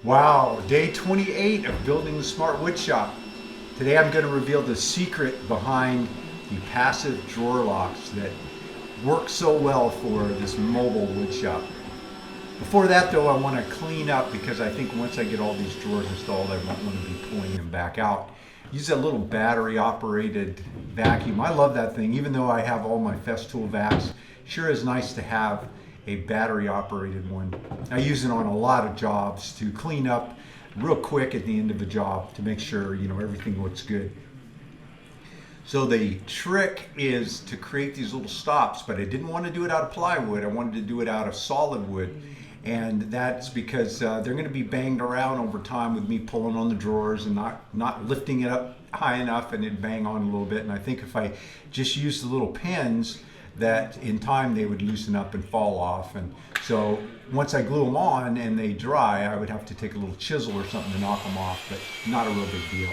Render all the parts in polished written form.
Wow, day 28 of building the smart wood shop. Today I'm going to reveal the secret behind the passive drawer locks that work so well for this mobile wood shop. Before that though, I want to clean up because I think once I get all these drawers installed, I won't want to be pulling them back out. Use that little battery operated vacuum. I love that thing, even though I have all my Festool vacs. Sure is nice to have a battery operated one. I use it on a lot of jobs to clean up real quick at the end of a job to make sure everything looks good. So the trick is to create these little stops, but I didn't want to do it out of plywood. I wanted to do it out of solid wood. And that's because they're going to be banged around over time with me pulling on the drawers and not lifting it up high enough, and it'd bang on a little bit. And I think if I just use the little pins, that in time they would loosen up and fall off. And so once I glue them on and they dry, I would have to take a little chisel or something to knock them off, but not a real big deal.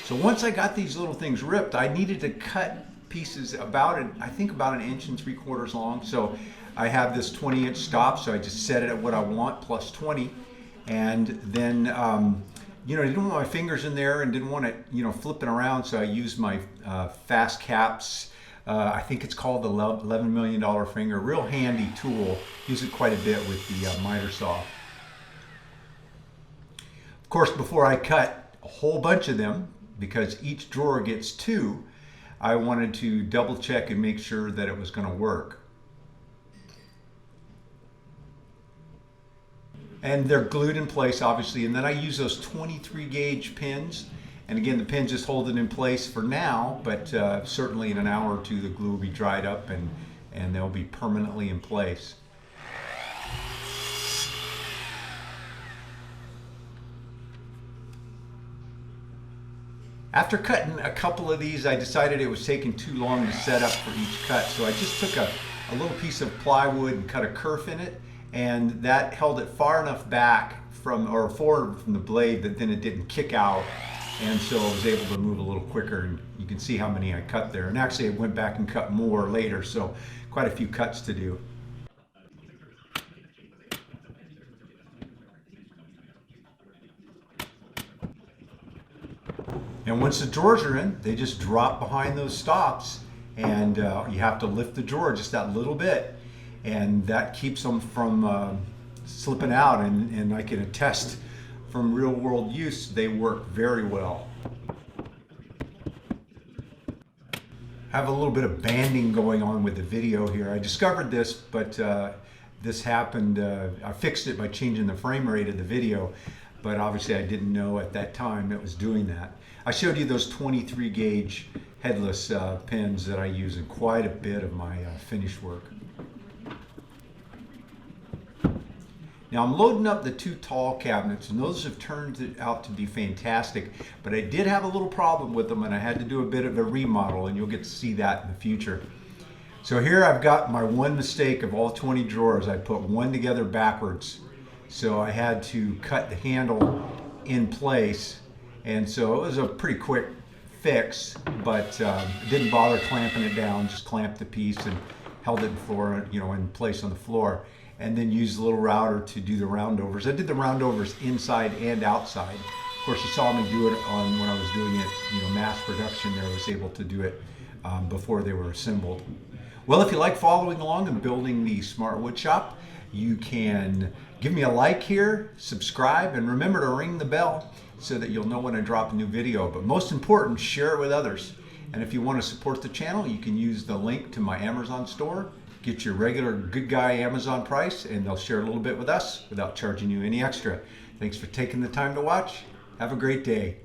So once I got these little things ripped, I needed to cut pieces about an 1 3/4 inches long. So I have this 20-inch stop, so I just set it at what I want plus 20, and then I didn't want my fingers in there and didn't want it flipping around, so I used my fast caps. I think it's called the $11 million finger. Real handy tool. Use it quite a bit with the miter saw. Of course, before I cut a whole bunch of them, because each drawer gets 2, I wanted to double check and make sure that it was going to work. And they're glued in place, obviously, and then I use those 23 gauge pins. And again, the pins just hold it in place for now, but certainly in an hour or two the glue will be dried up and they'll be permanently in place. After cutting a couple of these, I decided it was taking too long to set up for each cut, so I just took a little piece of plywood and cut a kerf in it, and that held it far enough back forward from the blade that then it didn't kick out, and so I was able to move a little quicker. And you can see how many I cut there, and actually I went back and cut more later, so quite a few cuts to do. And once the drawers are in, they just drop behind those stops, and you have to lift the drawer just that little bit, and that keeps them from slipping out. And I can attest from real world use, they work very well. I have a little bit of banding going on with the video here. I discovered this, but this happened, I fixed it by changing the frame rate of the video, but obviously I didn't know at that time it was doing that. I showed you those 23 gauge headless pins that I use in quite a bit of my finish work. Now I'm loading up the 2 tall cabinets, and those have turned out to be fantastic, but I did have a little problem with them and I had to do a bit of a remodel, and you'll get to see that in the future. So here I've got my one mistake of all 20 drawers. I put one together backwards, so I had to cut the handle in place, and so it was a pretty quick fix, but didn't bother clamping it down. Just clamped the piece and held it in place on the floor, and then used a little router to do the roundovers. I did the roundovers inside and outside. Of course, you saw me do it when I was doing it, mass production there. I was able to do it before they were assembled. Well, if you like following along and building the smart wood shop, you can give me a like here, subscribe, and remember to ring the bell so that you'll know when I drop a new video. But most important, share it with others. And if you want to support the channel, you can use the link to my Amazon store. Get your regular good guy Amazon price, and they'll share a little bit with us without charging you any extra. Thanks for taking the time to watch. Have a great day.